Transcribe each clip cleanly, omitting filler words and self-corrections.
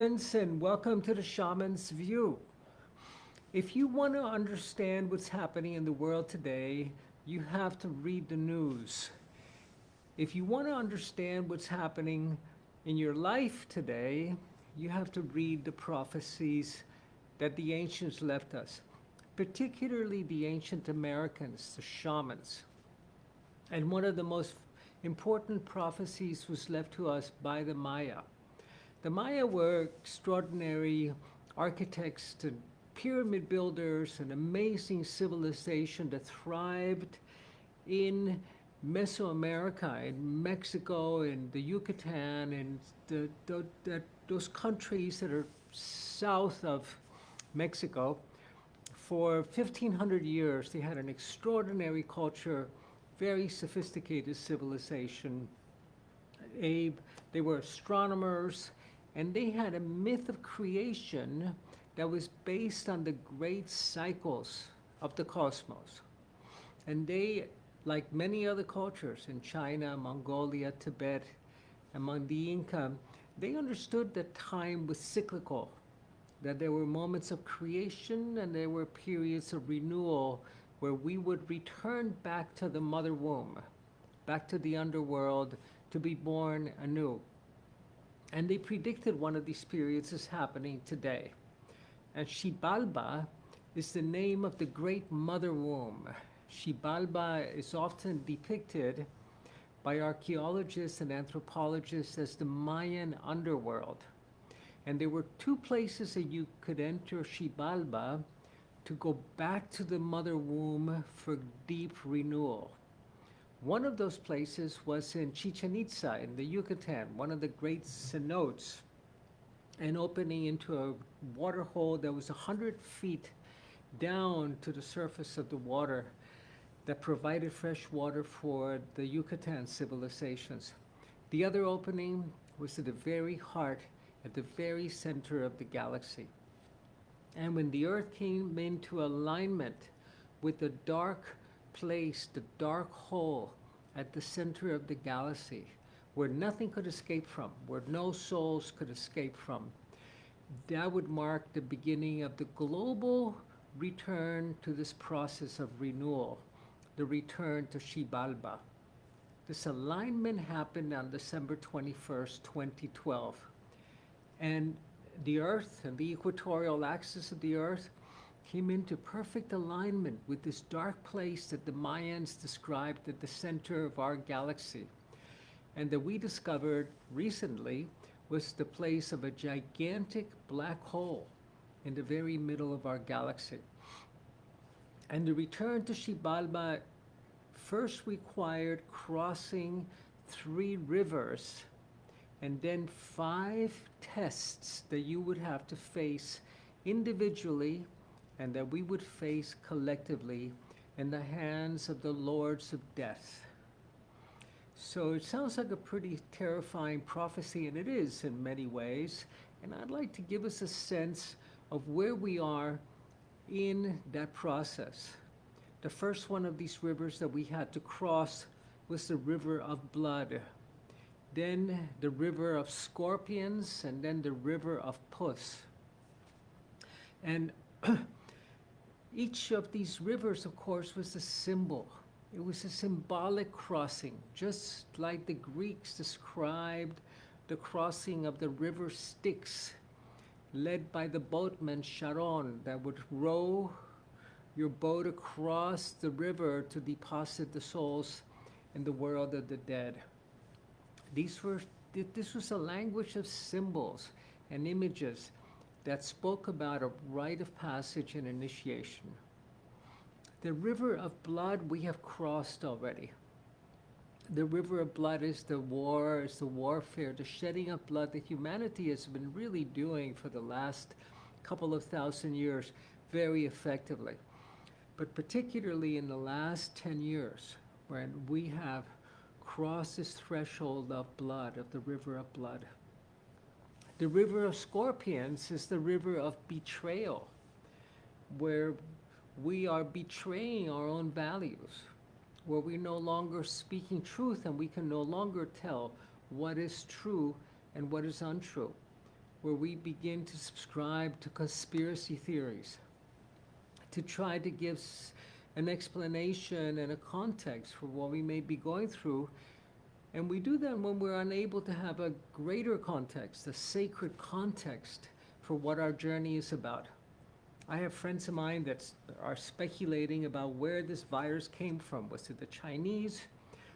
And welcome to the Shaman's View. If you want to understand what's happening in the world today, you have to read the news. If you want to understand what's happening in your life today, you have to read the prophecies that the ancients left us, particularly the ancient Americans, the shamans. And one of the most important prophecies was left to us by the Maya. The Maya were extraordinary architects and pyramid builders, an amazing civilization that thrived in Mesoamerica, in Mexico, in the Yucatan, and those countries that are south of Mexico. For 1500 years, they had an extraordinary culture, very sophisticated civilization. Abe, they were astronomers, and they had a myth of creation that was based on the great cycles of the cosmos. And they, like many other cultures in China, Mongolia, Tibet, among the Inka, they understood that time was cyclical, that there were moments of creation and there were periods of renewal where we would return back to the mother womb, back to the underworld, to be born anew. And they predicted one of these periods is happening today. And Shibalba is the name of the great mother womb. Shibalba is often depicted by archaeologists and anthropologists as the Mayan underworld. And there were two places that you could enter Shibalba to go back to the mother womb for deep renewal. One of those places was in Chichen Itza in the Yucatan, one of the great cenotes, an opening into a water hole that was 100 feet down to the surface of the water that provided fresh water for the Yucatan civilizations. The other opening was at the very heart, at the very center of the galaxy. And when the Earth came into alignment with the dark place, the dark hole at the center of the galaxy, where nothing could escape from, where no souls could escape from, that would mark the beginning of the global return to this process of renewal, the return to Shibalba. This alignment happened on December 21st, 2012. And the Earth and the equatorial axis of the Earth came into perfect alignment with this dark place that the Mayans described at the center of our galaxy, and that we discovered recently was the place of a gigantic black hole in the very middle of our galaxy. And the return to Shibalba first required crossing 3 rivers and then 5 tests that you would have to face individually and that we would face collectively in the hands of the lords of death. So it sounds like a pretty terrifying prophecy, and it is in many ways. And I'd like to give us a sense of where we are in that process. The first one of these rivers that we had to cross was the river of blood, then the river of scorpions, and then the river of pus. And each of these rivers, of course, was a symbol. It was a symbolic crossing, just like the Greeks described the crossing of the river Styx, led by the boatman Charon, that would row your boat across the river to deposit the souls in the world of the dead. This was a language of symbols and images that spoke about a rite of passage and initiation. The river of blood we have crossed already. The river of blood is the war, is the warfare, the shedding of blood that humanity has been really doing for the last couple of thousand years very effectively. But particularly in the last 10 years, when we have crossed this threshold of blood, of the river of blood. The river of scorpions is the river of betrayal, where we are betraying our own values, where we're no longer speaking truth and we can no longer tell what is true and what is untrue. where we begin to subscribe to conspiracy theories, to try to give an explanation and a context for what we may be going through. And we do that when we're unable to have a greater context, a sacred context for what our journey is about. I have friends of mine that are speculating about where this virus came from. Was it the Chinese?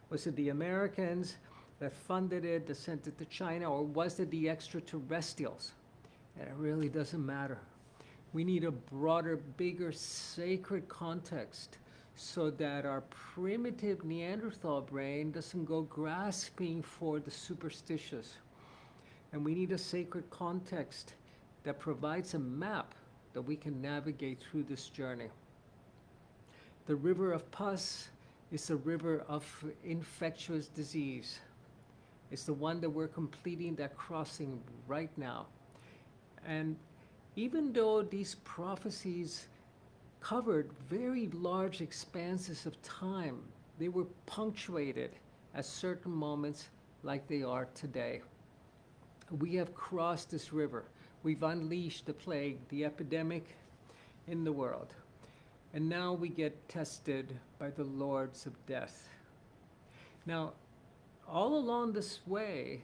Was it the Americans that funded it, that sent it to China? Or was it the extraterrestrials? And it really doesn't matter. We need a broader, bigger, sacred context so that our primitive Neanderthal brain doesn't go grasping for the superstitious. And we need a sacred context that provides a map that we can navigate through this journey. The river of pus is a river of infectious disease. It's the one that we're completing that crossing right now. And even though these prophecies covered very large expanses of time, they were punctuated at certain moments like they are today. We have crossed this river. We've unleashed the plague, the epidemic in the world. And now we get tested by the lords of death. Now, all along this way,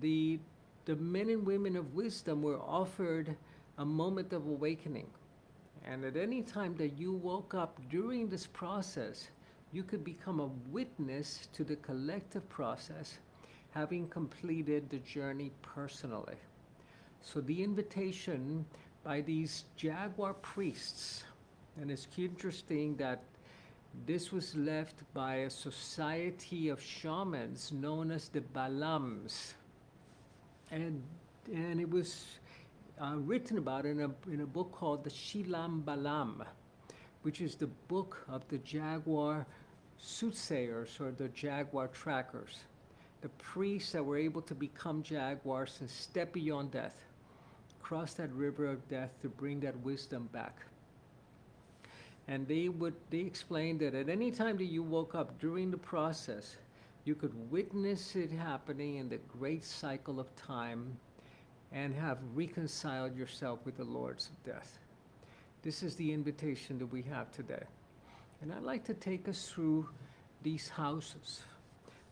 the men and women of wisdom were offered a moment of awakening. And at any time that you woke up during this process, you could become a witness to the collective process, having completed the journey personally. So the invitation by these Jaguar priests, and it's interesting that this was left by a society of shamans known as the Balams. And it was written about in a book called the Shibalba, which is the book of the Jaguar soothsayers or the Jaguar trackers, the priests that were able to become Jaguars and step beyond death, cross that river of death to bring that wisdom back. And they explained that at any time that you woke up during the process, you could witness it happening in the great cycle of time and have reconciled yourself with the lords of death. This is the invitation that we have today. And I'd like to take us through these houses,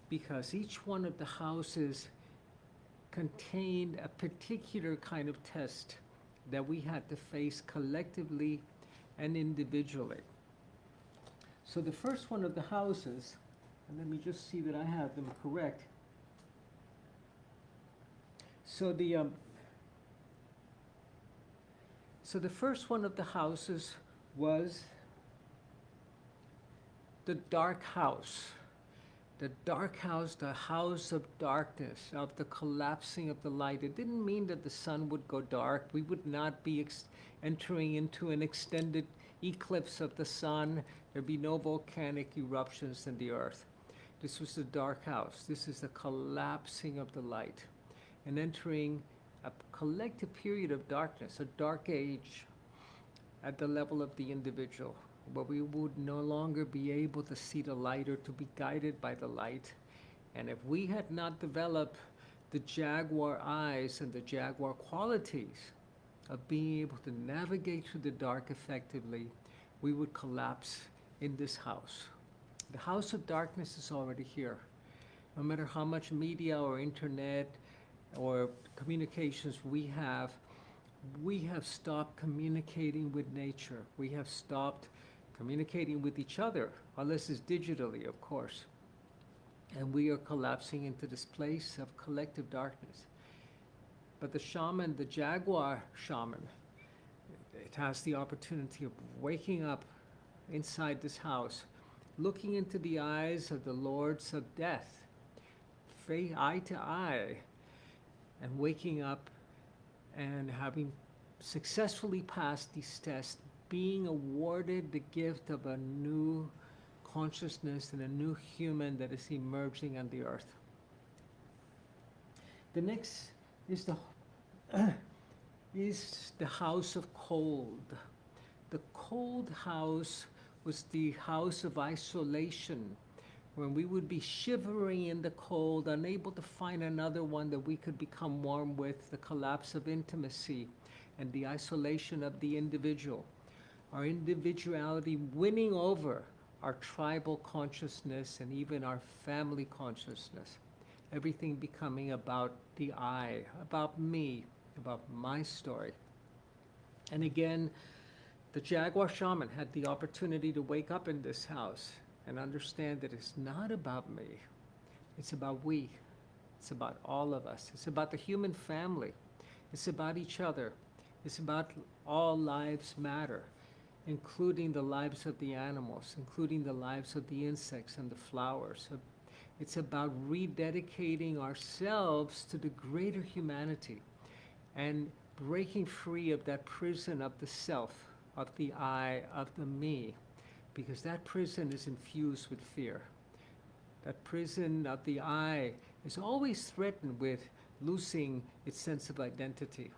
because each one of the houses contained a particular kind of test that we had to face collectively and individually. So the first one of the houses, and let me just see that I have them correct. So the first one of the houses was the dark house. The dark house, the house of darkness, of the collapsing of the light. It didn't mean that the sun would go dark. We would not be entering into an extended eclipse of the sun. There'd be no volcanic eruptions in the earth. This was the dark house. This is the collapsing of the light and entering a collective period of darkness, a dark age at the level of the individual, where we would no longer be able to see the light or to be guided by the light. And if we had not developed the Jaguar eyes and the Jaguar qualities of being able to navigate through the dark effectively, we would collapse in this house. The house of darkness is already here. No matter how much media or internet or communications we have stopped communicating with nature. We have stopped communicating with each other, unless it's digitally, of course. And we are collapsing into this place of collective darkness. But the shaman, the Jaguar shaman, it has the opportunity of waking up inside this house, looking into the eyes of the lords of death, eye to eye, and waking up and having successfully passed these tests, being awarded the gift of a new consciousness and a new human that is emerging on the earth. The next is the house of cold. The cold house was the house of isolation, when we would be shivering in the cold, unable to find another one that we could become warm with, the collapse of intimacy and the isolation of the individual, our individuality winning over our tribal consciousness and even our family consciousness. Everything becoming about the I, about me, about my story. And again, the Jaguar shaman had the opportunity to wake up in this house and understand that it's not about me. It's about we. It's about all of us. It's about the human family. It's about each other. It's about all lives matter, including the lives of the animals, including the lives of the insects and the flowers. It's about rededicating ourselves to the greater humanity and breaking free of that prison of the self, of the I, of the me, because that prison is infused with fear. That prison of the I is always threatened with losing its sense of identity.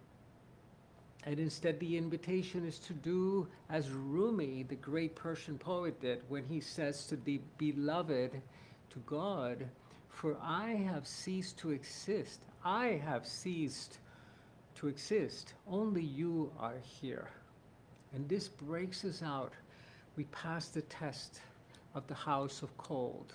And instead, the invitation is to do as Rumi, the great Persian poet, did when he says to the beloved, to God, "For I have ceased to exist. I have ceased to exist. Only you are here." And this breaks us out. We pass the test of the house of cold.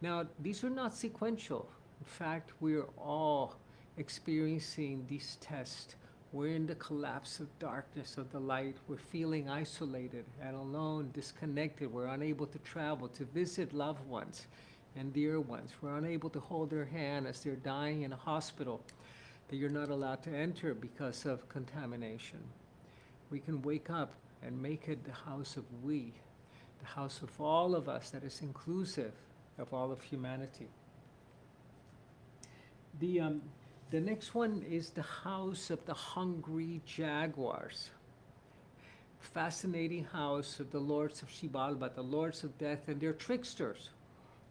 Now, these are not sequential. In fact, we're all experiencing these tests. We're in the collapse of darkness of the light. We're feeling isolated and alone, disconnected. We're unable to travel, to visit loved ones and dear ones. We're unable to hold their hand as they're dying in a hospital that you're not allowed to enter because of contamination. We can wake up and make it the house of we, the house of all of us that is inclusive of all of humanity. The next one is the house of the hungry jaguars. Fascinating house of the lords of Shibalba, the lords of death, and they're tricksters.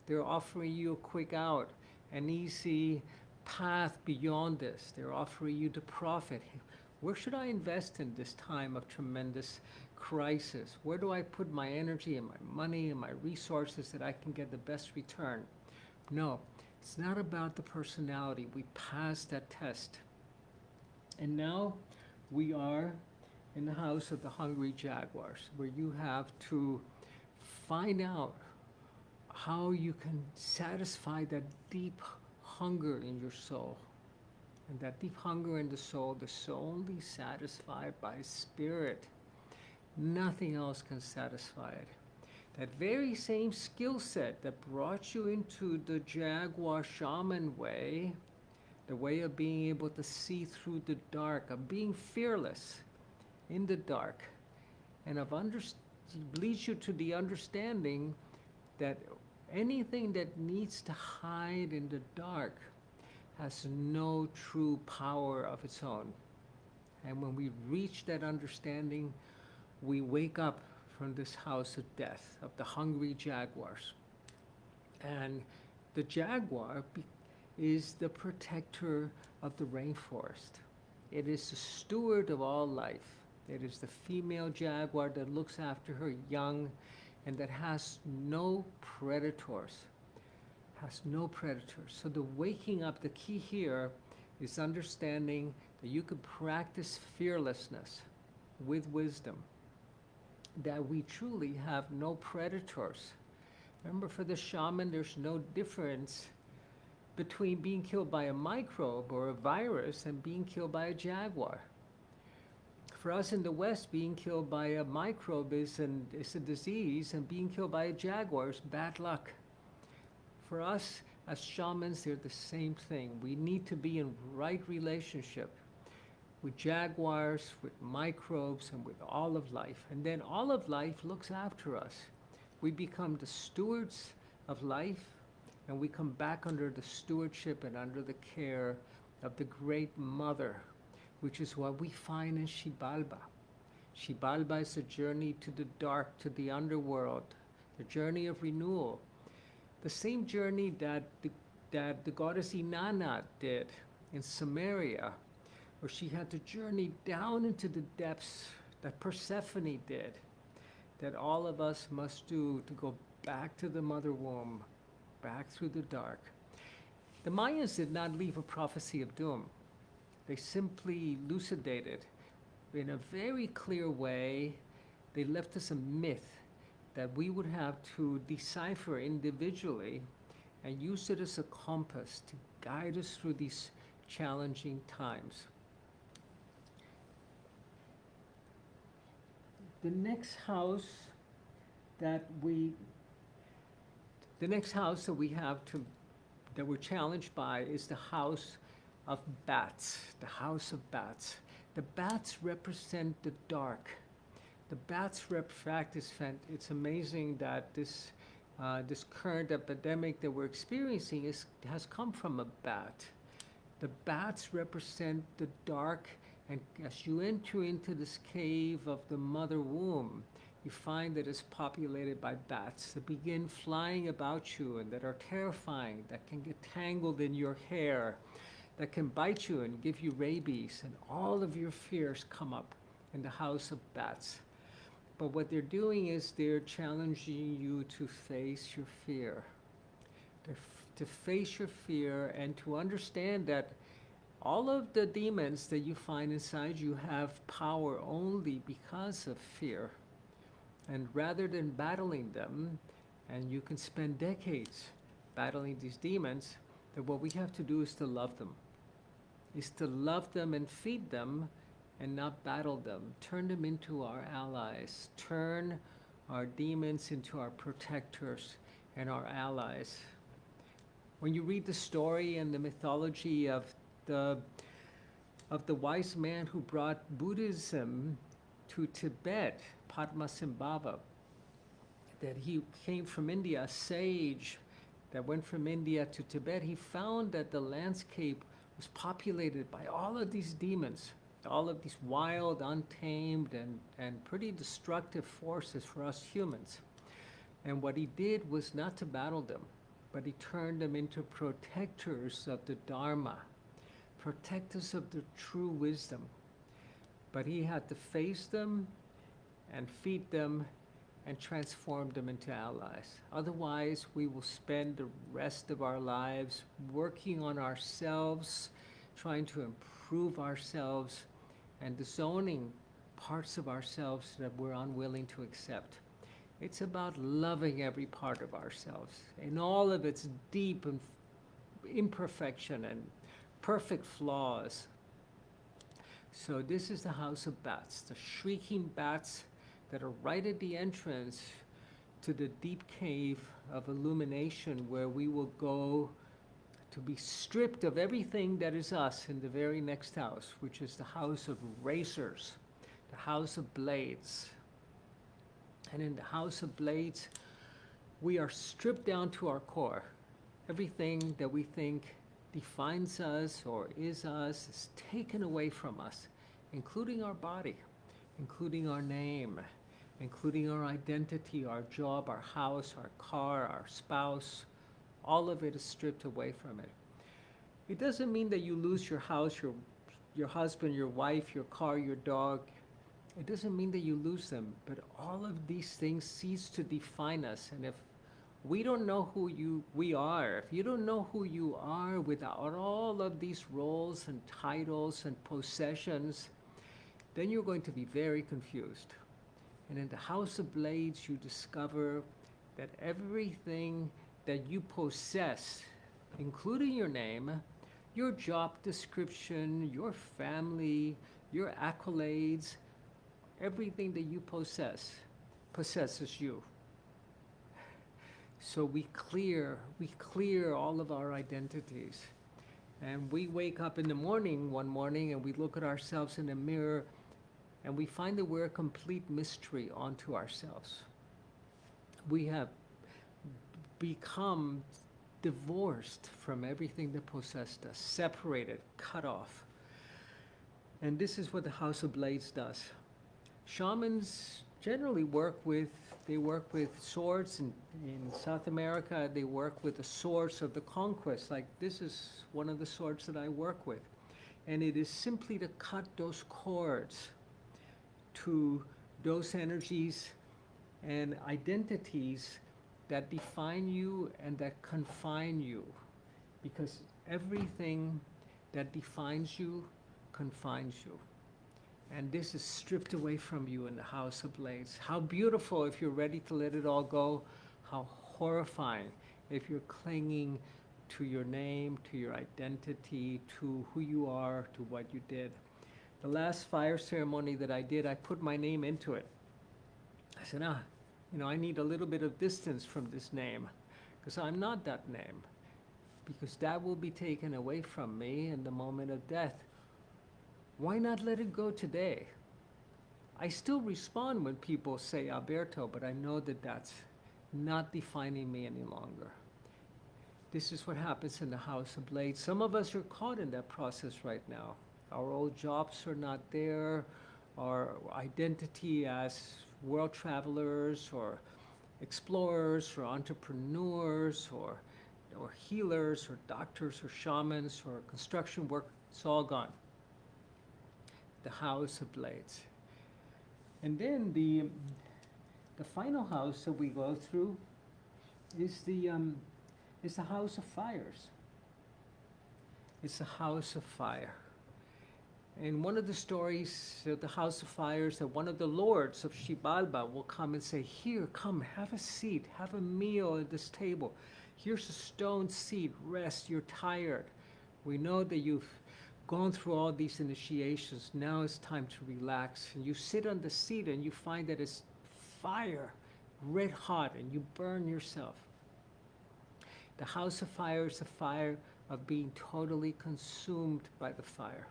They're offering you a quick out, an easy path beyond this. They're offering you to profit. Where should I invest in this time of tremendous crisis? Where do I put my energy and my money and my resources that I can get the best return? No, it's not about the personality. We passed that test. And now we are in the house of the hungry jaguars, where you have to find out how you can satisfy that deep hunger in your soul. And that deep hunger in the soul is solely satisfied by spirit. Nothing else can satisfy it. That very same skill set that brought you into the Jaguar shaman way, the way of being able to see through the dark, of being fearless in the dark, and leads you to the understanding that anything that needs to hide in the dark has no true power of its own. And when we reach that understanding, we wake up from this house of death, of the hungry jaguars. And the jaguar is the protector of the rainforest. It is the steward of all life. It is the female jaguar that looks after her young and that has no predators. So the waking up, the key here is understanding that you could practice fearlessness with wisdom, that we truly have no predators. Remember, for the shaman, there's no difference between being killed by a microbe or a virus and being killed by a jaguar. For us in the West, being killed by a microbe is a disease, and being killed by a jaguar is bad luck. For us as shamans, they're the same thing. We need to be in right relationship with jaguars, with microbes, and with all of life. And then all of life looks after us. We become the stewards of life, and we come back under the stewardship and under the care of the great mother, which is what we find in Shibalba. Shibalba is a journey to the dark, to the underworld, the journey of renewal. The same journey that the goddess Inanna did in Samaria, where she had to journey down into the depths, that Persephone did, that all of us must do to go back to the mother womb back through the dark. The Mayans did not leave a prophecy of doom. They simply elucidated in a very clear way. They left us a myth that we would have to decipher individually and use it as a compass to guide us through these challenging times. The next house that we have to, that we're challenged by, is the house of bats, the house of bats. The bats represent the dark. The bats it's amazing that this current epidemic that we're experiencing has come from a bat. The bats represent the dark, and as you enter into this cave of the mother womb, you find that it's populated by bats that begin flying about you and that are terrifying, that can get tangled in your hair, that can bite you and give you rabies, and all of your fears come up in the house of bats. But what they're doing is they're challenging you to face your fear. To face your fear and to understand that all of the demons that you find inside you have power only because of fear. And rather than battling them, and you can spend decades battling these demons, that what we have to do is to love them. Is to love them and feed them and not battle them. Turn them into our allies. Turn our demons into our protectors and our allies. When you read the story and the mythology of the wise man who brought Buddhism to Tibet, Padmasambhava, that he came from India, a sage that went from India to Tibet, he found that the landscape was populated by all of these demons, all of these wild, untamed, and pretty destructive forces for us humans. And what he did was not to battle them, but he turned them into protectors of the Dharma, protectors of the true wisdom. But he had to face them and feed them and transform them into allies. Otherwise, we will spend the rest of our lives working on ourselves, trying to improve ourselves, and disowning parts of ourselves that we're unwilling to accept. It's about loving every part of ourselves in all of its deep and imperfection and perfect flaws. So this is the house of bats, the shrieking bats that are right at the entrance to the deep cave of illumination, where we will go to be stripped of everything that is us in the very next house, which is the house of racers, the house of blades. And in the house of blades, we are stripped down to our core. Everything that we think defines us or is us is taken away from us, including our body, including our name, including our identity, our job, our house, our car, our spouse. All of it is stripped away from it. It doesn't mean that you lose your house, your husband, your wife, your car, your dog. It doesn't mean that you lose them, but all of these things cease to define us. And if we don't know who we are, if you don't know who you are without all of these roles and titles and possessions, then you're going to be very confused. And in the House of Blades, you discover that everything that you possess, including your name, your job description, your family, your accolades, everything that you possesses you. So we clear all of our identities. And we wake up in the morning, one morning, and we look at ourselves in the mirror, and we find that we're a complete mystery unto ourselves. We have become divorced from everything that possessed us, separated, cut off. And this is what the House of Blades does. Shamans generally work with swords. In South America, they work with the swords of the conquest. Like this is one of the swords that I work with. And it is simply to cut those cords to those energies and identities that define you and that confine you, because everything that defines you confines you. And this is stripped away from you in the House of Blades. How beautiful if you're ready to let it all go. How horrifying if you're clinging to your name, to your identity, to who you are, to what you did. The last fire ceremony that I did, I put my name into it. I said, I need a little bit of distance from this name, because I'm not that name, because that will be taken away from me in the moment of death. Why not let it go today? I still respond when people say Alberto, but I know that that's not defining me any longer. This is what happens in the House of Blades. Some of us are caught in that process right now. Our old jobs are not there. Our identity as world travelers or explorers or entrepreneurs or healers or doctors or shamans or construction work, it's all gone. The House of Blades. And then the final house that we go through is the House of Fires. It's the House of Fire. In one of the stories of the House of Fires, that one of the lords of Shibalba will come and say, here, come, have a seat, have a meal at this table. Here's a stone seat, rest, you're tired. We know that you've gone through all these initiations, now it's time to relax. And you sit on the seat and you find that it's fire, red hot, and you burn yourself. The House of Fire is the fire of being totally consumed by the fire.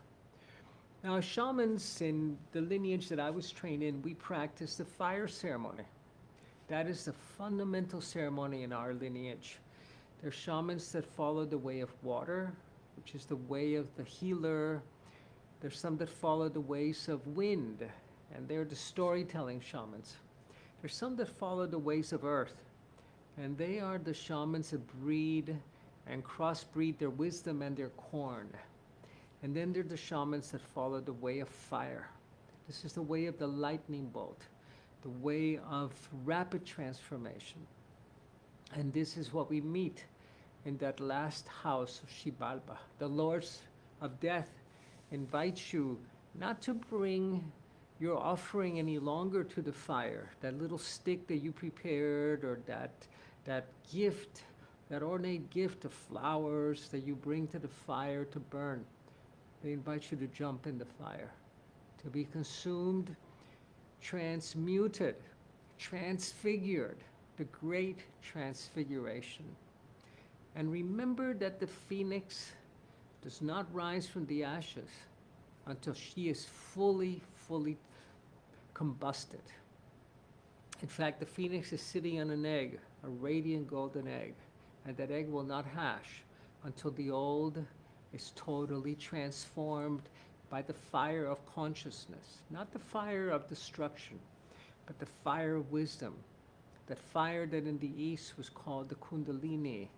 Now, shamans in the lineage that I was trained in, we practice the fire ceremony. That is the fundamental ceremony in our lineage. There are shamans that follow the way of water, which is the way of the healer. There's some that follow the ways of wind, and they're the storytelling shamans. There's some that follow the ways of earth, and they are the shamans that breed and crossbreed their wisdom and their corn. And then there are the shamans that follow the way of fire. This is the way of the lightning bolt, the way of rapid transformation. And this is what we meet in that last house of Shibalba. The lords of death invite you not to bring your offering any longer to the fire, that little stick that you prepared, or that gift, that ornate gift of flowers that you bring to the fire to burn. They invite you to jump in the fire, to be consumed, transmuted, transfigured, the great transfiguration. And remember that the phoenix does not rise from the ashes until she is fully combusted. In fact, the phoenix is sitting on an egg, a radiant golden egg, and that egg will not hatch until the old is totally transformed by the fire of consciousness, not the fire of destruction, but the fire of wisdom, that fire that in the East was called the Kundalini,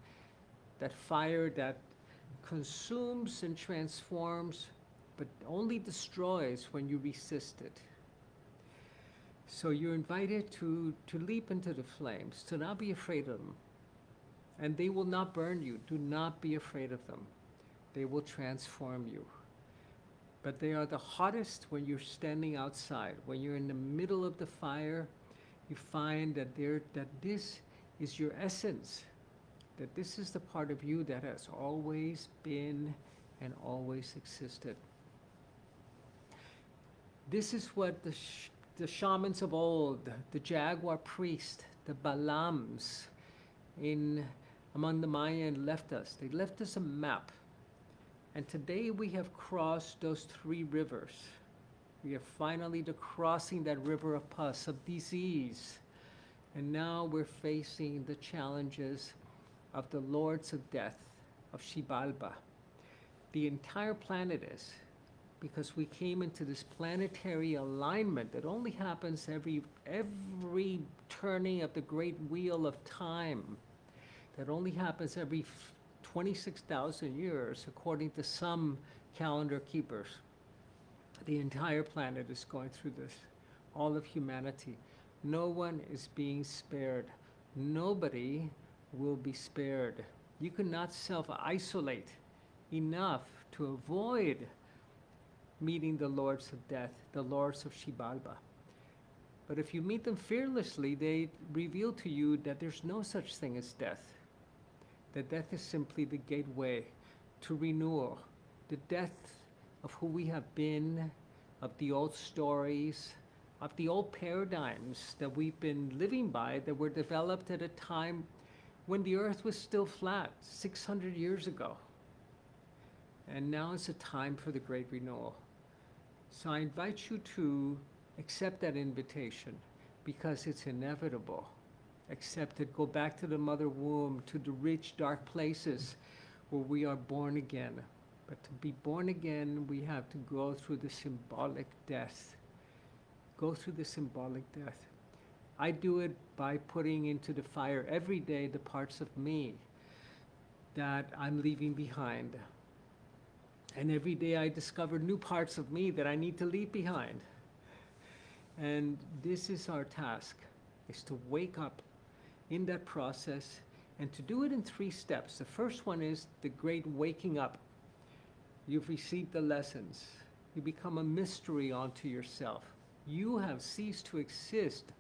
that fire that consumes and transforms, but only destroys when you resist it. So you're invited to leap into the flames, to not be afraid of them. And they will not burn you. Do not be afraid of them. They will transform you. But they are the hottest when you're standing outside. When you're in the middle of the fire, you find that this is your essence, that this is the part of you that has always been and always existed. This is what the shamans of old, the Jaguar priest, the Balams among the Mayan left us. They left us a map. And today we have crossed those 3 rivers. We are finally crossing that river of pus, of disease. And now we're facing the challenges of the lords of death, of Shibalba. The entire planet is, because we came into this planetary alignment that only happens every turning of the great wheel of time, that only happens every 26,000 years, according to some calendar keepers. The entire planet is going through this, all of humanity. No one is being spared. nobody will be spared. You cannot self-isolate enough to avoid meeting the lords of death, the lords of Shibalba. But if you meet them fearlessly, they reveal to you that there's no such thing as death. That death is simply the gateway to renewal, the death of who we have been, of the old stories, of the old paradigms that we've been living by, that were developed at a time when the earth was still flat, 600 years ago. And now is a time for the great renewal. So I invite you to accept that invitation, because it's inevitable. Accept it. Go back to the mother womb, to the rich, dark places where we are born again. But to be born again, we have to go through the symbolic death. Go through the symbolic death. I do it by putting into the fire every day the parts of me that I'm leaving behind. And every day I discover new parts of me that I need to leave behind. And this is our task, is to wake up in that process and to do it in 3 steps. The first one is the great waking up. You've received the lessons. You become a mystery unto yourself. You have ceased to exist.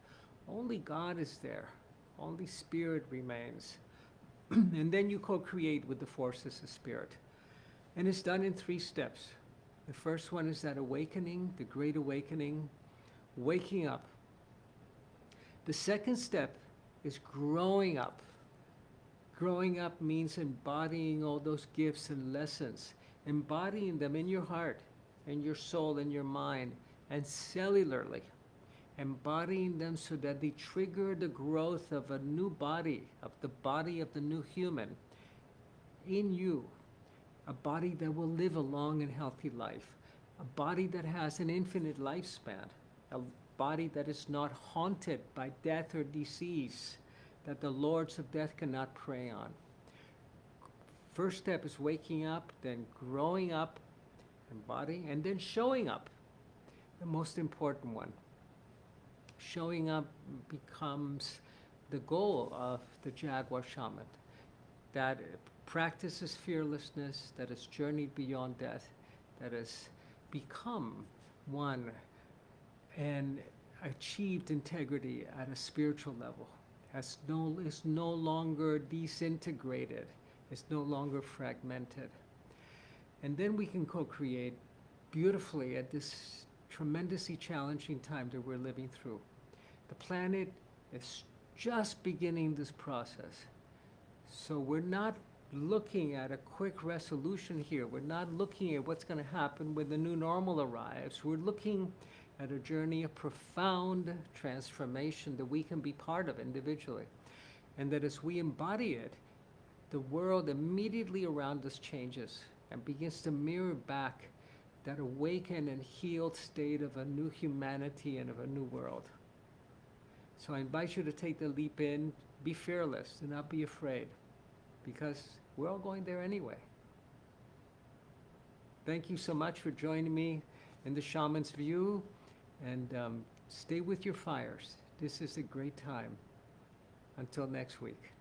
Only God is there. Only Spirit remains. And then you co-create with the forces of Spirit. And it's done in 3 steps. The first one is that awakening, the great awakening, waking up. The second step is growing up. Growing up means embodying all those gifts and lessons, embodying them in your heart, in your soul, in your mind, and cellularly, embodying them so that they trigger the growth of a new body, of the new human in you, a body that will live a long and healthy life, a body that has an infinite lifespan, a body that is not haunted by death or disease, that the lords of death cannot prey on. First step is waking up, then growing up, embodying, and then showing up, the most important one. Showing up becomes the goal of the Jaguar shaman, that practices fearlessness, that has journeyed beyond death, that has become one and achieved integrity at a spiritual level, is no longer disintegrated, is no longer fragmented. And then we can co-create beautifully at this tremendously challenging time that we're living through. The planet is just beginning this process. So we're not looking at a quick resolution here. We're not looking at what's going to happen when the new normal arrives. We're looking at a journey of profound transformation that we can be part of individually. And that as we embody it, the world immediately around us changes and begins to mirror back that awakened and healed state of a new humanity and of a new world. So I invite you to take the leap in, be fearless, do not be afraid, because we're all going there anyway. Thank you so much for joining me in the Shaman's View, and stay with your fires. This is a great time. Until next week.